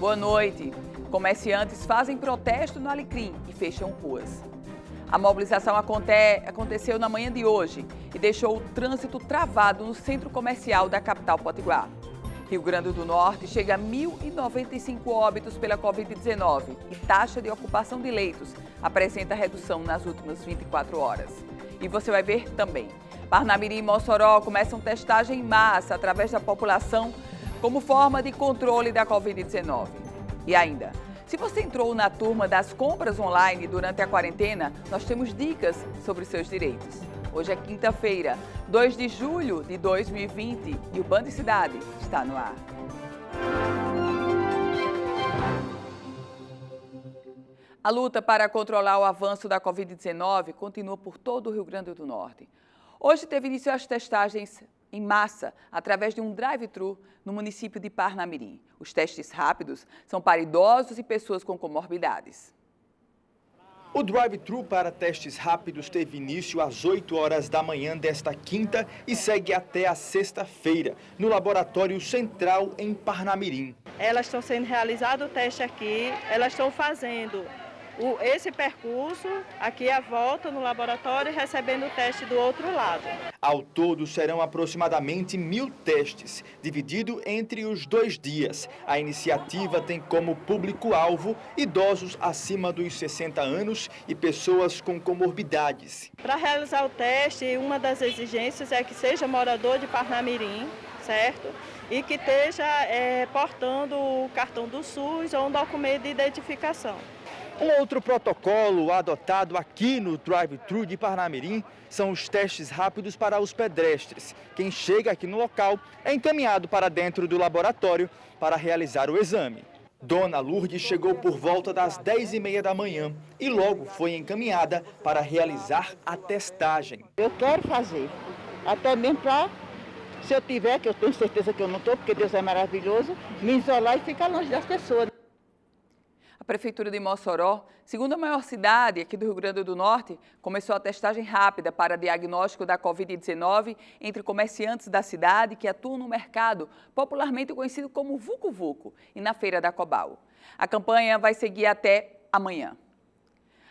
Boa noite. Comerciantes fazem protesto no Alecrim e fecham ruas. A mobilização aconteceu na manhã de hoje e deixou o trânsito travado no centro comercial da capital potiguar. Rio Grande do Norte chega a 1.095 óbitos pela Covid-19 e taxa de ocupação de leitos apresenta redução nas últimas 24 horas. E você vai ver também. Parnamirim e Mossoró começam testagem em massa através da população como forma de controle da Covid-19. E ainda, se você entrou na turma das compras online durante a quarentena, nós temos dicas sobre seus direitos. Hoje é quinta-feira, 2 de julho de 2020 e o Band Cidade está no ar. A luta para controlar o avanço da Covid-19 continua por todo o Rio Grande do Norte. Hoje teve início as testagens em massa, através de um drive-thru no município de Parnamirim. Os testes rápidos são para idosos e pessoas com comorbidades. O drive-thru para testes rápidos teve início às 8 horas da manhã desta quinta e segue até a sexta-feira, no Laboratório Central em Parnamirim. Elas estão sendo realizado o teste aqui, elas estão fazendo esse percurso, aqui a volta no laboratório, recebendo o teste do outro lado. Ao todo, serão aproximadamente 1.000 testes, dividido entre os 2 dias. A iniciativa tem como público-alvo idosos acima dos 60 anos e pessoas com comorbidades. Para realizar o teste, uma das exigências é que seja morador de Parnamirim, certo? E que esteja portando o cartão do SUS ou um documento de identificação. Um outro protocolo adotado aqui no drive-thru de Parnamirim são os testes rápidos para os pedestres. Quem chega aqui no local é encaminhado para dentro do laboratório para realizar o exame. Dona Lourdes chegou por volta das 10h30 da manhã e logo foi encaminhada para realizar a testagem. Eu quero fazer, até mesmo para, se eu tiver, que eu tenho certeza que eu não estou, porque Deus é maravilhoso, me isolar e ficar longe das pessoas. A Prefeitura de Mossoró, segunda maior cidade aqui do Rio Grande do Norte, começou a testagem rápida para diagnóstico da Covid-19 entre comerciantes da cidade que atuam no mercado, popularmente conhecido como Vucu Vucu, e na Feira da Cobal. A campanha vai seguir até amanhã.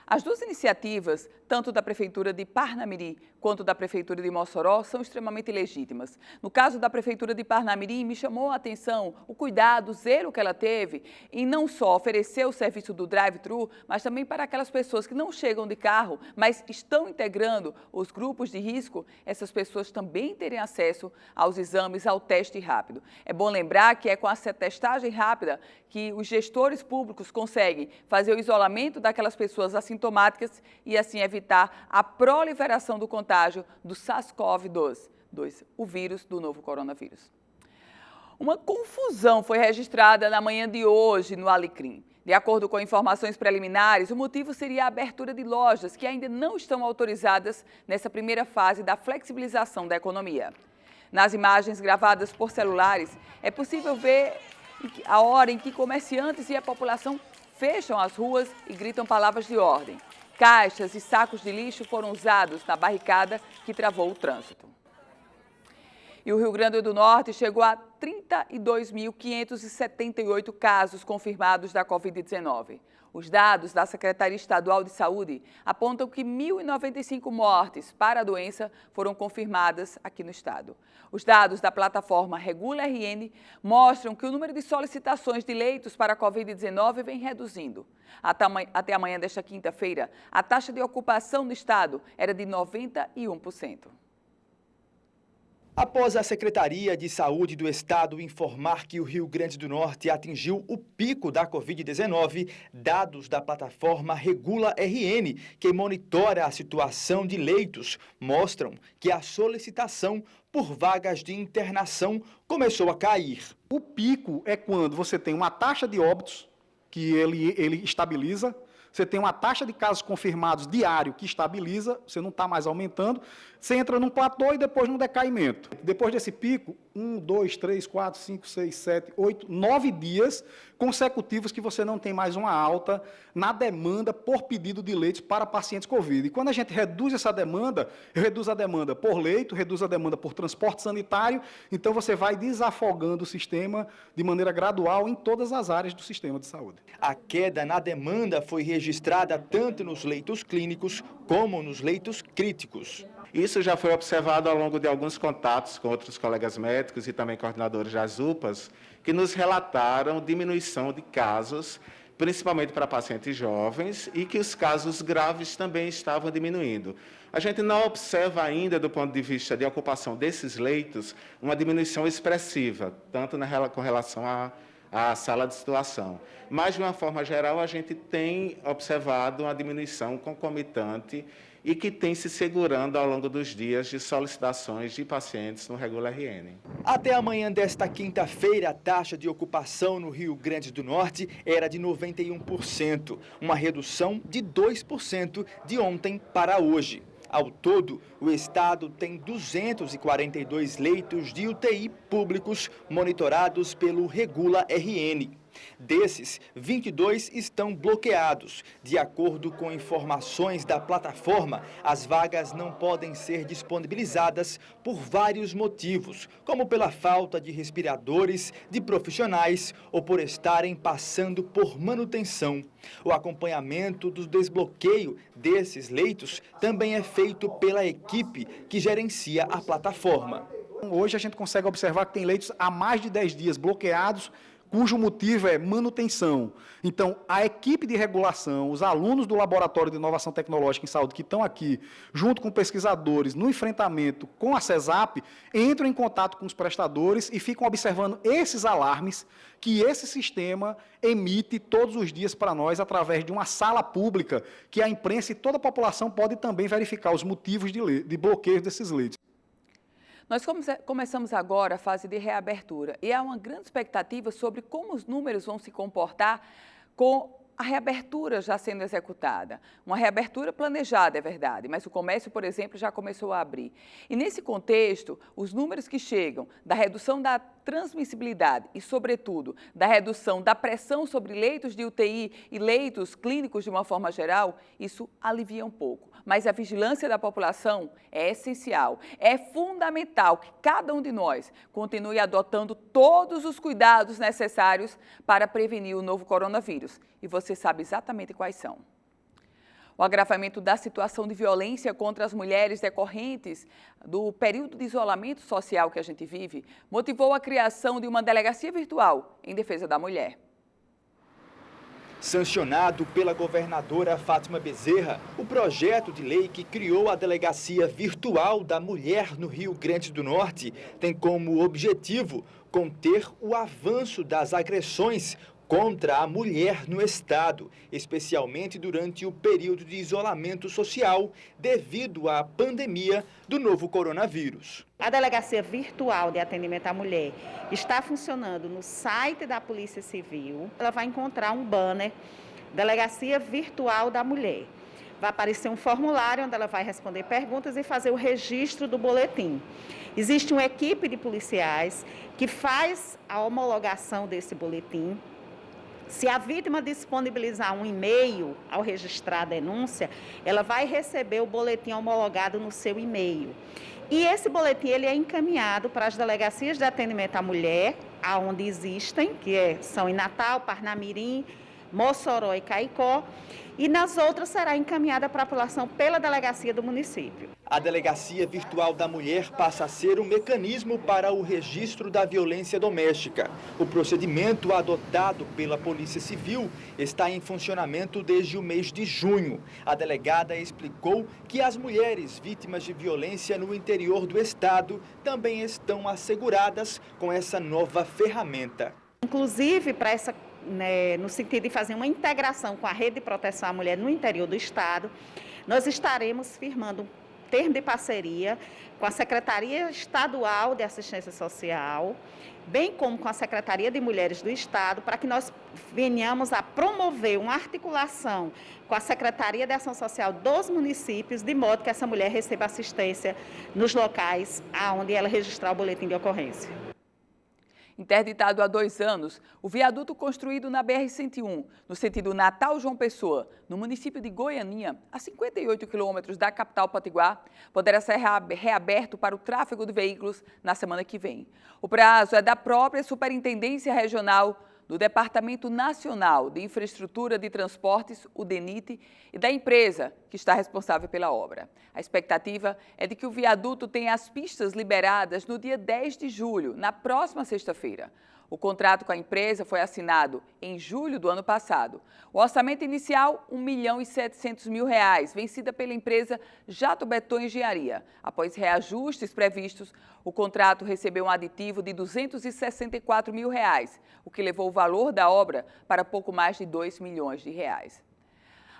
As duas iniciativas, tanto da Prefeitura de Parnamirim quanto da Prefeitura de Mossoró, são extremamente legítimas. No caso da Prefeitura de Parnamirim, me chamou a atenção o cuidado, o zelo que ela teve em não só oferecer o serviço do drive-thru, mas também para aquelas pessoas que não chegam de carro, mas estão integrando os grupos de risco, essas pessoas também terem acesso aos exames, ao teste rápido. É bom lembrar que é com essa testagem rápida que os gestores públicos conseguem fazer o isolamento daquelas pessoas assintomáticas e assim evitar a proliferação do contágio do SARS-CoV-2, o vírus do novo coronavírus. Uma confusão foi registrada na manhã de hoje no Alecrim. De acordo com informações preliminares, o motivo seria a abertura de lojas que ainda não estão autorizadas nessa primeira fase da flexibilização da economia. Nas imagens gravadas por celulares, é possível ver a hora em que comerciantes e a população fecham as ruas e gritam palavras de ordem. Caixas e sacos de lixo foram usados na barricada que travou o trânsito. E o Rio Grande do Norte chegou a 32.578 casos confirmados da Covid-19. Os dados da Secretaria Estadual de Saúde apontam que 1.095 mortes para a doença foram confirmadas aqui no estado. Os dados da plataforma Regula RN mostram que o número de solicitações de leitos para a Covid-19 vem reduzindo. Até amanhã desta quinta-feira, a taxa de ocupação no estado era de 91%. Após a Secretaria de Saúde do Estado informar que o Rio Grande do Norte atingiu o pico da Covid-19, dados da plataforma Regula RN, que monitora a situação de leitos, mostram que a solicitação por vagas de internação começou a cair. O pico é quando você tem uma taxa de óbitos, que ele estabiliza, você tem uma taxa de casos confirmados diário que estabiliza, você não está mais aumentando, você entra num platô e depois num decaimento. Depois desse pico, 1, 2, 3, 4, 5, 6, 7, 8, 9 dias consecutivos que você não tem mais uma alta na demanda por pedido de leitos para pacientes Covid. E quando a gente reduz essa demanda, reduz a demanda por leito, reduz a demanda por transporte sanitário, então você vai desafogando o sistema de maneira gradual em todas as áreas do sistema de saúde. A queda na demanda foi registrada tanto nos leitos clínicos como nos leitos críticos. Isso já foi observado ao longo de alguns contatos com outros colegas médicos e também coordenadores das UPAs, que nos relataram diminuição de casos, principalmente para pacientes jovens, e que os casos graves também estavam diminuindo. A gente não observa ainda, do ponto de vista de ocupação desses leitos, uma diminuição expressiva, tanto com relação à sala de situação. Mas, de uma forma geral, a gente tem observado uma diminuição concomitante e que tem se segurando ao longo dos dias de solicitações de pacientes no Regula RN. Até amanhã desta quinta-feira, a taxa de ocupação no Rio Grande do Norte era de 91%, uma redução de 2% de ontem para hoje. Ao todo, o estado tem 242 leitos de UTI públicos monitorados pelo Regula RN. Desses, 22 estão bloqueados. De acordo com informações da plataforma, as vagas não podem ser disponibilizadas por vários motivos, como pela falta de respiradores, de profissionais ou por estarem passando por manutenção. O acompanhamento do desbloqueio desses leitos também é feito pela equipe que gerencia a plataforma. Hoje a gente consegue observar que tem leitos há mais de 10 dias bloqueados, cujo motivo é manutenção. Então, a equipe de regulação, os alunos do Laboratório de Inovação Tecnológica em Saúde que estão aqui, junto com pesquisadores, no enfrentamento com a CESAP, entram em contato com os prestadores e ficam observando esses alarmes que esse sistema emite todos os dias para nós, através de uma sala pública, que a imprensa e toda a população pode também verificar os motivos de bloqueio desses leitos. Nós começamos agora a fase de reabertura e há uma grande expectativa sobre como os números vão se comportar com a reabertura já sendo executada. Uma reabertura planejada, é verdade, mas o comércio, por exemplo, já começou a abrir. E nesse contexto, os números que chegam da redução da transmissibilidade e, sobretudo, da redução da pressão sobre leitos de UTI e leitos clínicos de uma forma geral, isso alivia um pouco. Mas a vigilância da população é essencial. É fundamental que cada um de nós continue adotando todos os cuidados necessários para prevenir o novo coronavírus. E você sabe exatamente quais são. O agravamento da situação de violência contra as mulheres decorrentes do período de isolamento social que a gente vive motivou a criação de uma delegacia virtual em defesa da mulher. Sancionado pela governadora Fátima Bezerra, o projeto de lei que criou a Delegacia Virtual da Mulher no Rio Grande do Norte tem como objetivo conter o avanço das agressões contra a mulher no estado, especialmente durante o período de isolamento social devido à pandemia do novo coronavírus. A Delegacia Virtual de Atendimento à Mulher está funcionando no site da Polícia Civil. Ela vai encontrar um banner, Delegacia Virtual da Mulher. Vai aparecer um formulário onde ela vai responder perguntas e fazer o registro do boletim. Existe uma equipe de policiais que faz a homologação desse boletim. Se a vítima disponibilizar um e-mail ao registrar a denúncia, ela vai receber o boletim homologado no seu e-mail. E esse boletim ele é encaminhado para as delegacias de atendimento à mulher, aonde existem, são em Natal, Parnamirim, Mossoró e Caicó, e nas outras será encaminhada para a população pela delegacia do município. A Delegacia Virtual da Mulher passa a ser um mecanismo para o registro da violência doméstica. O procedimento adotado pela Polícia Civil está em funcionamento desde o mês de junho. A delegada explicou que as mulheres vítimas de violência no interior do estado também estão asseguradas com essa nova ferramenta. Inclusive, no sentido de fazer uma integração com a rede de proteção à mulher no interior do estado, nós estaremos firmando um termo de parceria com a Secretaria Estadual de Assistência Social, bem como com a Secretaria de Mulheres do Estado, para que nós venhamos a promover uma articulação com a Secretaria de Ação Social dos municípios, de modo que essa mulher receba assistência nos locais onde ela registrar o boletim de ocorrência. Interditado há 2 anos, o viaduto construído na BR-101, no sentido Natal-João Pessoa, no município de Goianinha, a 58 quilômetros da capital potiguar, poderá ser reaberto para o tráfego de veículos na semana que vem. O prazo é da própria Superintendência Regional do Departamento Nacional de Infraestrutura de Transportes, o DENIT, e da empresa que está responsável pela obra. A expectativa é de que o viaduto tenha as pistas liberadas no dia 10 de julho, na próxima sexta-feira. O contrato com a empresa foi assinado em julho do ano passado. O orçamento inicial, R$ 1.700.000, vencida pela empresa Jato Beton Engenharia. Após reajustes previstos, o contrato recebeu um aditivo de R$ 264.000, o que levou o valor da obra para pouco mais de R$ 2 milhões.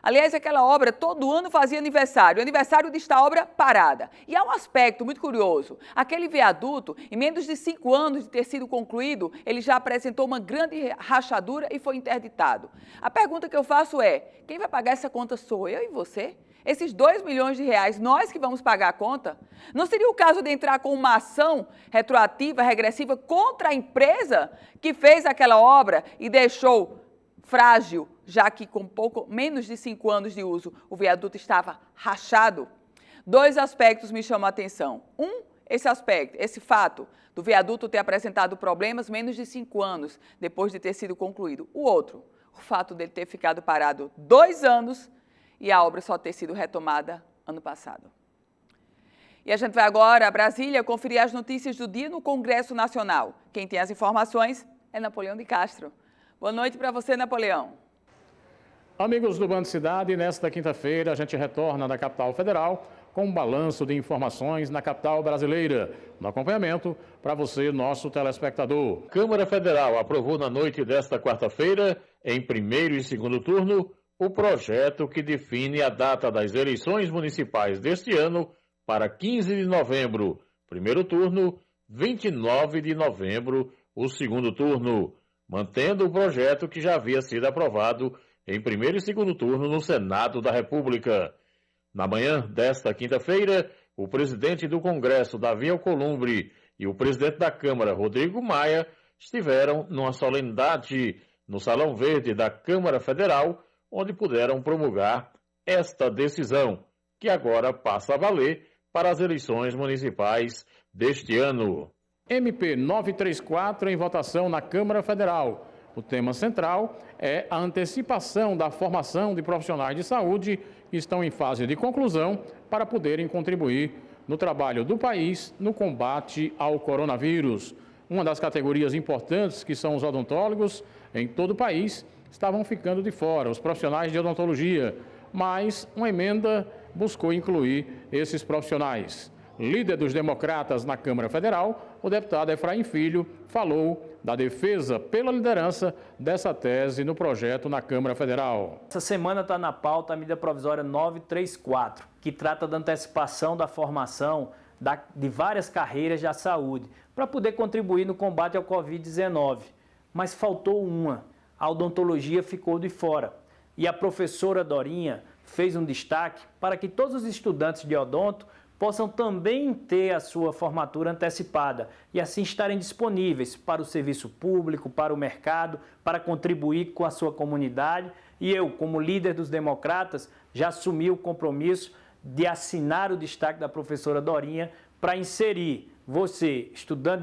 Aliás, aquela obra todo ano fazia aniversário. O aniversário desta obra parada. E há um aspecto muito curioso. Aquele viaduto, em menos de 5 anos de ter sido concluído, ele já apresentou uma grande rachadura e foi interditado. A pergunta que eu faço é, quem vai pagar essa conta sou eu e você? Esses R$ 2 milhões, nós que vamos pagar a conta? Não seria o caso de entrar com uma ação retroativa, regressiva, contra a empresa que fez aquela obra e deixou frágil, já que com menos de 5 anos de uso, o viaduto estava rachado? 2 aspectos me chamam a atenção. Esse fato do viaduto ter apresentado problemas menos de 5 anos depois de ter sido concluído. O outro, o fato dele ter ficado parado 2 anos e a obra só ter sido retomada ano passado. E a gente vai agora a Brasília conferir as notícias do dia no Congresso Nacional. Quem tem as informações é Napoleão de Castro. Boa noite para você, Napoleão. Amigos do Band Cidade, nesta quinta-feira a gente retorna da capital federal com um balanço de informações na capital brasileira. No acompanhamento, para você, nosso telespectador. Câmara Federal aprovou na noite desta quarta-feira, em primeiro e segundo turno, o projeto que define a data das eleições municipais deste ano para 15 de novembro, primeiro turno, 29 de novembro, o segundo turno, mantendo o projeto que já havia sido aprovado em primeiro e segundo turno no Senado da República. Na manhã desta quinta-feira, o presidente do Congresso, Davi Alcolumbre, e o presidente da Câmara, Rodrigo Maia, estiveram numa solenidade no Salão Verde da Câmara Federal, onde puderam promulgar esta decisão, que agora passa a valer para as eleições municipais deste ano. MP 934 em votação na Câmara Federal. O tema central é a antecipação da formação de profissionais de saúde que estão em fase de conclusão para poderem contribuir no trabalho do país no combate ao coronavírus. Uma das categorias importantes, que são os odontólogos, em todo o país, estavam ficando de fora, os profissionais de odontologia, mas uma emenda buscou incluir esses profissionais. Líder dos democratas na Câmara Federal, o deputado Efraim Filho falou da defesa pela liderança dessa tese no projeto na Câmara Federal. Essa semana está na pauta a medida provisória 934, que trata da antecipação da formação de várias carreiras da saúde, para poder contribuir no combate ao Covid-19. Mas faltou uma, a odontologia ficou de fora. E a professora Dorinha fez um destaque para que todos os estudantes de odonto possam também ter a sua formatura antecipada e assim estarem disponíveis para o serviço público, para o mercado, para contribuir com a sua comunidade. E eu, como líder dos democratas, já assumi o compromisso de assinar o destaque da professora Dorinha para inserir você, estudante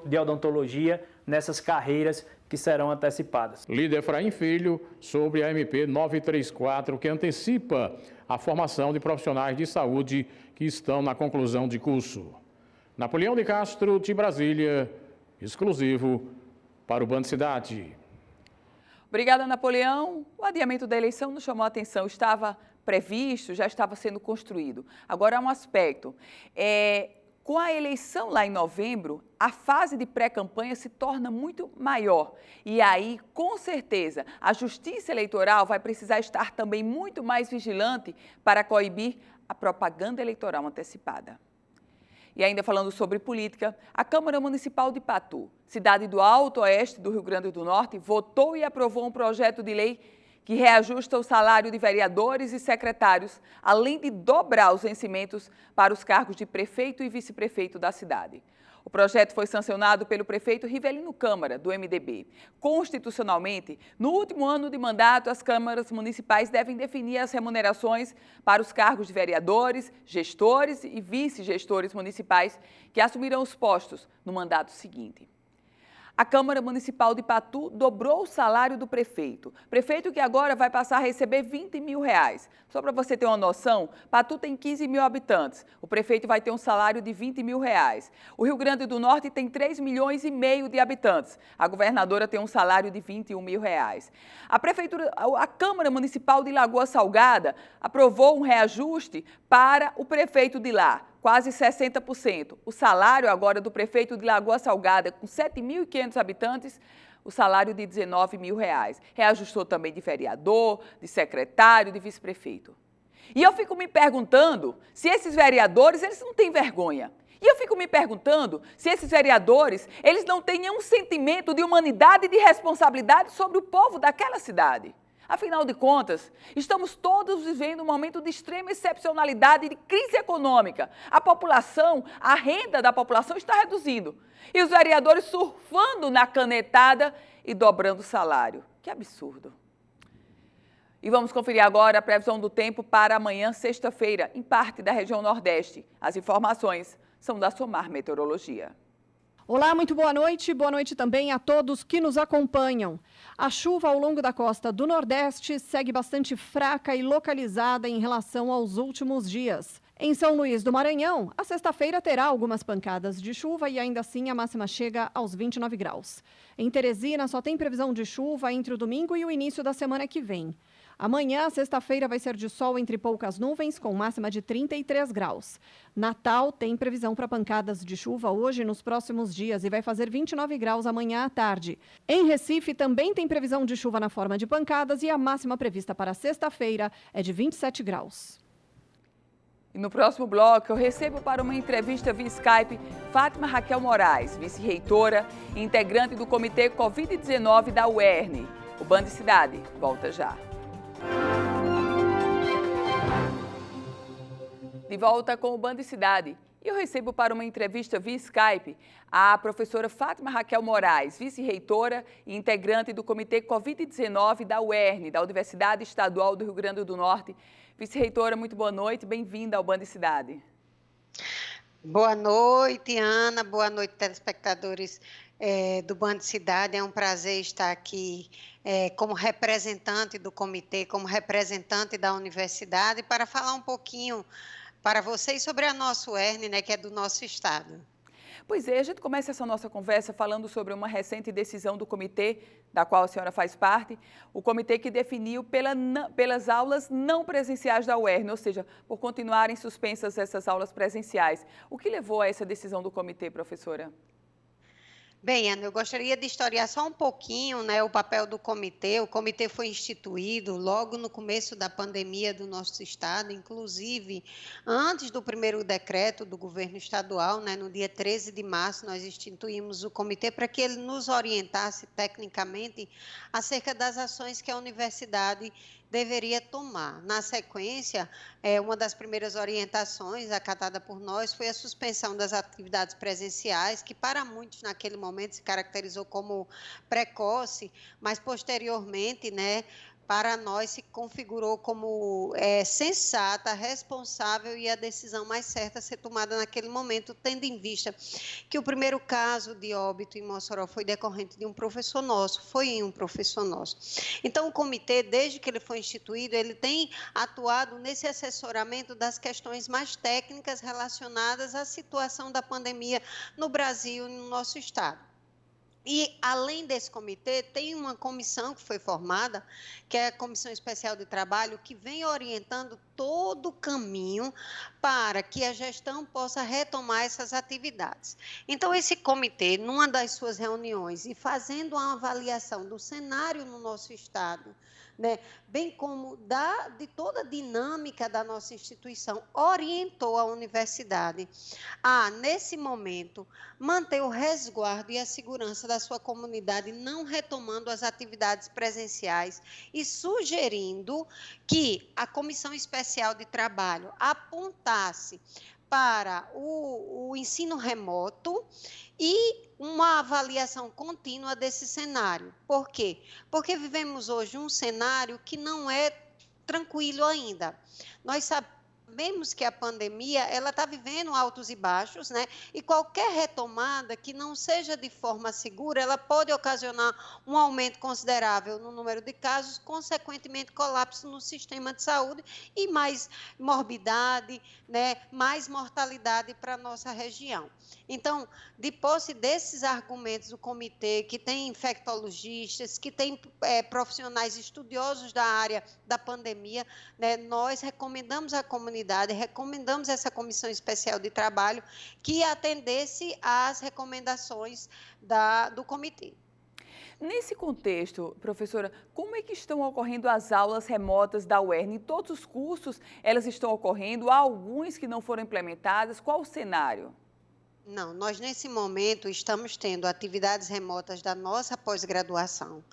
de odontologia, nessas carreiras que serão antecipadas. Líder Efraim Filho sobre a MP 934, que antecipa a formação de profissionais de saúde que estão na conclusão de curso. Napoleão de Castro, de Brasília, exclusivo para o Band Cidade. Obrigada, Napoleão. O adiamento da eleição nos chamou a atenção. Estava previsto, já estava sendo construído. Agora há um aspecto. Com a eleição lá em novembro, a fase de pré-campanha se torna muito maior. E aí, com certeza, a Justiça Eleitoral vai precisar estar também muito mais vigilante para coibir a propaganda eleitoral antecipada. E ainda falando sobre política, a Câmara Municipal de Patu, cidade do Alto Oeste do Rio Grande do Norte, votou e aprovou um projeto de lei que reajusta o salário de vereadores e secretários, além de dobrar os vencimentos para os cargos de prefeito e vice-prefeito da cidade. O O projeto foi sancionado pelo prefeito Rivelino Câmara, do MDB. Constitucionalmente, no último ano de mandato, as câmaras municipais devem definir as remunerações para os cargos de vereadores, gestores e vice-gestores municipais que assumirão os postos no mandato seguinte. A Câmara Municipal de Patu dobrou o salário do prefeito. Prefeito que agora vai passar a receber R$20 mil. Só para você ter uma noção, Patu tem 15 mil habitantes. O prefeito vai ter um salário de R$20 mil. O Rio Grande do Norte tem 3,5 milhões de habitantes. A governadora tem um salário de R$21 mil. A Câmara Municipal de Lagoa Salgada aprovou um reajuste para o prefeito de lá, quase 60%. O salário agora do prefeito de Lagoa Salgada, com 7.500 habitantes, o salário de R$19 mil. Reajustou também de vereador, de secretário, de vice-prefeito. E eu fico me perguntando se esses vereadores, eles não têm vergonha. E eu fico me perguntando se esses vereadores, eles não têm nenhum sentimento de humanidade e de responsabilidade sobre o povo daquela cidade. Afinal de contas, estamos todos vivendo um momento de extrema excepcionalidade e de crise econômica. A renda da população está reduzindo. E os vereadores surfando na canetada e dobrando o salário. Que absurdo. E vamos conferir agora a previsão do tempo para amanhã, sexta-feira, em parte da região Nordeste. As informações são da Somar Meteorologia. Olá, muito boa noite também a todos que nos acompanham. A chuva ao longo da costa do Nordeste segue bastante fraca e localizada em relação aos últimos dias. Em São Luís do Maranhão, a sexta-feira terá algumas pancadas de chuva e ainda assim a máxima chega aos 29 graus. Em Teresina só tem previsão de chuva entre o domingo e o início da semana que vem. Amanhã, sexta-feira, vai ser de sol entre poucas nuvens, com máxima de 33 graus. Natal tem previsão para pancadas de chuva hoje e nos próximos dias e vai fazer 29 graus amanhã à tarde. Em Recife, também tem previsão de chuva na forma de pancadas e a máxima prevista para sexta-feira é de 27 graus. E no próximo bloco, eu recebo para uma entrevista via Skype Fátima Raquel Moraes, vice-reitora e integrante do Comitê Covid-19 da UERN. O Band Cidade volta já. De volta com o Band Cidade. E eu recebo para uma entrevista via Skype a professora Fátima Raquel Moraes, vice-reitora e integrante do Comitê Covid-19 da UERN, da Universidade Estadual do Rio Grande do Norte. Vice-reitora, muito boa noite, bem-vinda ao Band Cidade. Boa noite, Ana, boa noite, telespectadores do Band Cidade. É um prazer estar aqui como representante do comitê, como representante da universidade, para falar um pouquinho para vocês sobre a nossa UERN, né, que é do nosso estado. Pois é, a gente começa essa nossa conversa falando sobre uma recente decisão do comitê, da qual a senhora faz parte, o comitê que definiu pelas aulas não presenciais da UERN, ou seja, por continuarem suspensas essas aulas presenciais. O que levou a essa decisão do comitê, professora? Bem, Ana, eu gostaria de historiar só um pouquinho, né, o papel do comitê. O comitê foi instituído logo no começo da pandemia do nosso estado, inclusive antes do primeiro decreto do governo estadual, né, no dia 13 de março, nós instituímos o comitê para que ele nos orientasse tecnicamente acerca das ações que a universidade deveria tomar. Na sequência, uma das primeiras orientações acatada por nós foi a suspensão das atividades presenciais, que para muitos naquele momento se caracterizou como precoce, mas posteriormente, né, para nós se configurou como sensata, responsável e a decisão mais certa a ser tomada naquele momento, tendo em vista que o primeiro caso de óbito em Mossoró foi decorrente de um professor nosso, Então, o comitê, desde que ele foi instituído, ele tem atuado nesse assessoramento das questões mais técnicas relacionadas à situação da pandemia no Brasil e no nosso estado. E, além desse comitê, tem uma comissão que foi formada, que é a Comissão Especial de Trabalho, que vem orientando todo o caminho para que a gestão possa retomar essas atividades. Então, esse comitê, numa das suas reuniões, e fazendo uma avaliação do cenário no nosso estado, né, bem como de toda a dinâmica da nossa instituição, orientou a universidade a, nesse momento, manter o resguardo e a segurança da sua comunidade, não retomando as atividades presenciais e sugerindo que a Comissão Especial de Trabalho apontasse para o ensino remoto e uma avaliação contínua desse cenário. Por quê? Porque vivemos hoje um cenário que não é tranquilo ainda. Nós sabemos que a pandemia ela está vivendo altos e baixos, né? E qualquer retomada que não seja de forma segura, ela pode ocasionar um aumento considerável no número de casos, consequentemente colapso no sistema de saúde e mais morbidade, né? Mais mortalidade para a nossa região. Então, de posse desses argumentos do comitê, que tem infectologistas, que tem profissionais estudiosos da área da pandemia, né, nós recomendamos à comunidade, recomendamos essa comissão especial de trabalho que atendesse às recomendações do comitê. Nesse contexto, professora, como é que estão ocorrendo as aulas remotas da UERN? Em todos os cursos elas estão ocorrendo? Há alguns que não foram implementadas? Qual o cenário? Não, nós nesse momento estamos tendo atividades remotas da nossa pós-graduação,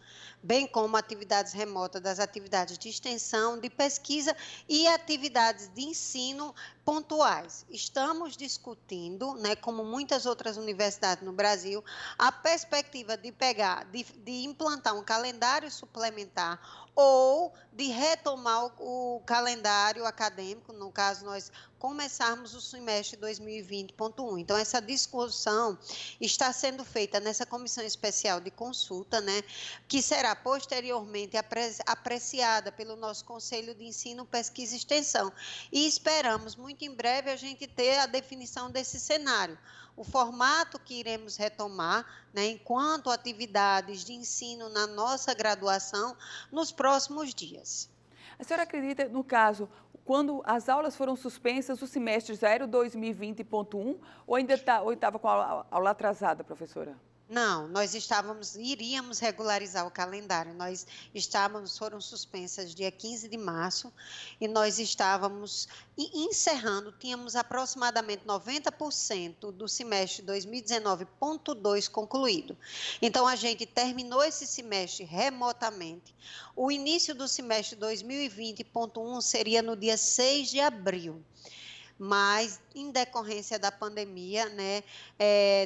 bem como atividades remotas das atividades de extensão, de pesquisa e atividades de ensino pontuais. Estamos discutindo, né, como muitas outras universidades no Brasil, a perspectiva de implantar um calendário suplementar ou de retomar o calendário acadêmico, no caso, nós começarmos o semestre 2020.1. Então, essa discussão está sendo feita nessa comissão especial de consulta, né, que será posteriormente apreciada pelo nosso Conselho de Ensino, Pesquisa e Extensão. E esperamos, muito em breve, a gente ter a definição desse cenário. O formato que iremos retomar, né, enquanto atividades de ensino na nossa graduação, nos próximos dias. A senhora acredita, no caso, quando as aulas foram suspensas, o semestre já era o 2020.1 ou ainda estava com a aula atrasada, professora? Não, iríamos regularizar o calendário. Foram suspensas dia 15 de março e nós estávamos encerrando, tínhamos aproximadamente 90% do semestre 2019.2 concluído. Então, a gente terminou esse semestre remotamente. O início do semestre 2020.1 seria no dia 6 de abril. Mas, em decorrência da pandemia, né,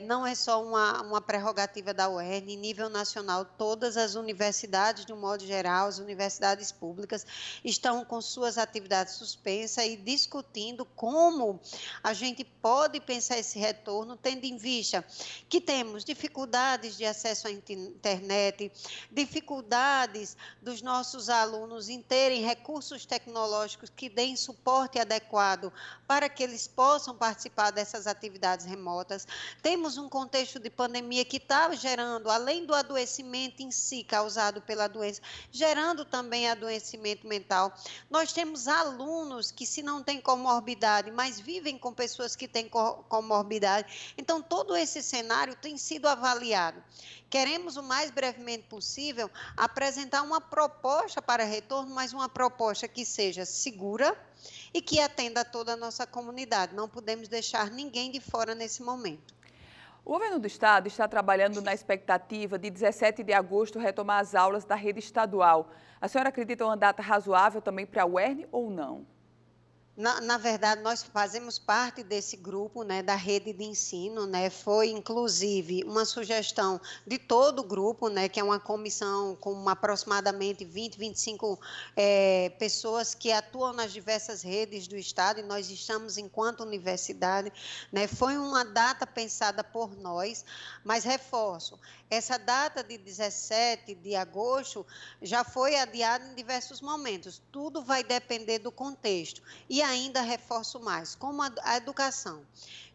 não é só uma prerrogativa da UERN, em nível nacional, todas as universidades, de um modo geral, as universidades públicas, estão com suas atividades suspensas e discutindo como a gente pode pensar esse retorno, tendo em vista que temos dificuldades de acesso à internet, dificuldades dos nossos alunos em terem recursos tecnológicos que deem suporte adequado para que eles possam participar dessas atividades remotas. Temos um contexto de pandemia que está gerando, além do adoecimento em si causado pela doença, gerando também adoecimento mental. Nós temos alunos que, se não têm comorbidade, mas vivem com pessoas que têm comorbidade. Então, todo esse cenário tem sido avaliado. Queremos, o mais brevemente possível, apresentar uma proposta para retorno, mas uma proposta que seja segura e que atenda a toda a nossa comunidade. Não podemos deixar ninguém de fora nesse momento. O governo do estado está trabalhando na expectativa de 17 de agosto retomar as aulas da rede estadual. A senhora acredita uma data razoável também para a UERN ou não? Na verdade, nós fazemos parte desse grupo, né, da rede de ensino, né, foi inclusive uma sugestão de todo o grupo, né, que é uma comissão com aproximadamente 25 pessoas que atuam nas diversas redes do estado, e nós estamos enquanto universidade, né, foi uma data pensada por nós, mas reforço, essa data de 17 de agosto já foi adiada em diversos momentos, tudo vai depender do contexto. E ainda reforço mais, como a educação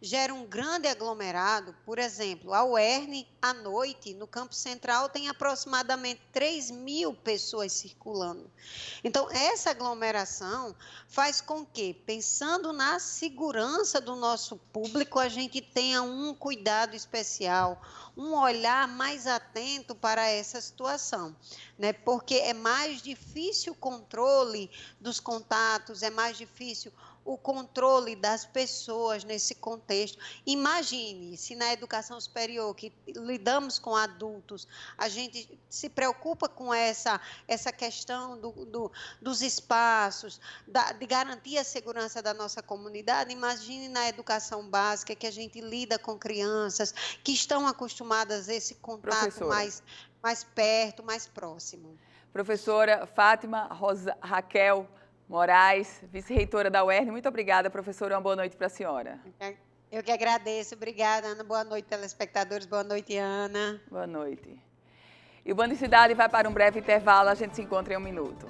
gera um grande aglomerado, por exemplo, a UERN, à noite, no campus central, tem aproximadamente 3.000 pessoas circulando. Então, essa aglomeração faz com que, pensando na segurança do nosso público, a gente tenha um cuidado especial, um olhar mais atento para essa situação, né? Porque é mais difícil o controle dos contatos, é mais difícil o controle das pessoas nesse contexto. Imagine se na educação superior, que lidamos com adultos, a gente se preocupa com essa questão dos espaços, de garantir a segurança da nossa comunidade. Imagine na educação básica, que a gente lida com crianças que estão acostumadas a esse contato mais perto, mais próximo. Professora Fátima Raquel Moraes, vice-reitora da UERN, muito obrigada, professora, uma boa noite para a senhora. Eu que agradeço, obrigada, Ana, boa noite, telespectadores, boa noite, Ana. Boa noite. E o Band Cidade vai para um breve intervalo, a gente se encontra em um minuto.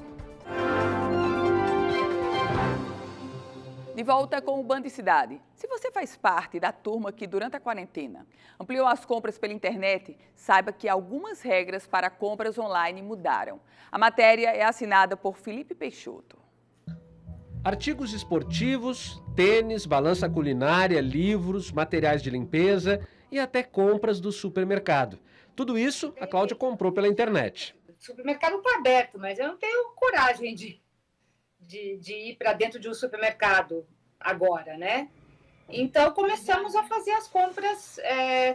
De volta com o Band Cidade. Se você faz parte da turma que, durante a quarentena, ampliou as compras pela internet, saiba que algumas regras para compras online mudaram. A matéria é assinada por Felipe Peixoto. Artigos esportivos, tênis, balança culinária, livros, materiais de limpeza e até compras do supermercado. Tudo isso a Cláudia comprou pela internet. O supermercado está aberto, mas eu não tenho coragem de ir para dentro de um supermercado agora, né? Então começamos a fazer as compras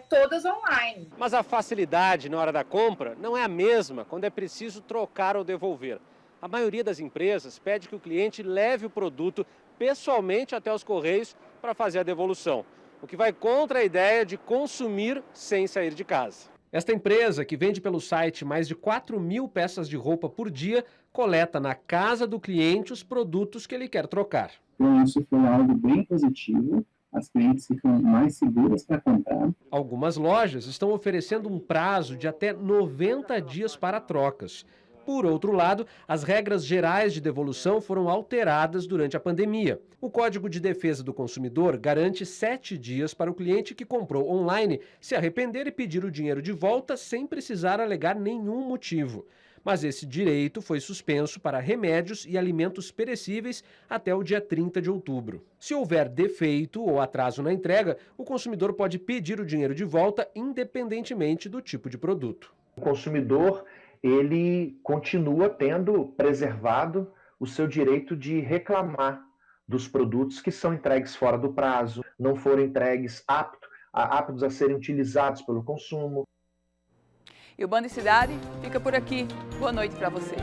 todas online. Mas a facilidade na hora da compra não é a mesma quando é preciso trocar ou devolver. A maioria das empresas pede que o cliente leve o produto pessoalmente até os correios para fazer a devolução, o que vai contra a ideia de consumir sem sair de casa. Esta empresa, que vende pelo site mais de 4.000 peças de roupa por dia, coleta na casa do cliente os produtos que ele quer trocar. Então, isso foi algo bem positivo. As clientes ficam mais seguras para comprar. Algumas lojas estão oferecendo um prazo de até 90 dias para trocas. Por outro lado, as regras gerais de devolução foram alteradas durante a pandemia. O Código de Defesa do Consumidor garante 7 dias para o cliente que comprou online se arrepender e pedir o dinheiro de volta sem precisar alegar nenhum motivo. Mas esse direito foi suspenso para remédios e alimentos perecíveis até o dia 30 de outubro. Se houver defeito ou atraso na entrega, o consumidor pode pedir o dinheiro de volta independentemente do tipo de produto. O consumidor, ele continua tendo preservado o seu direito de reclamar dos produtos que são entregues fora do prazo, não foram entregues aptos a serem utilizados pelo consumo. E o Band Cidade fica por aqui. Boa noite para você.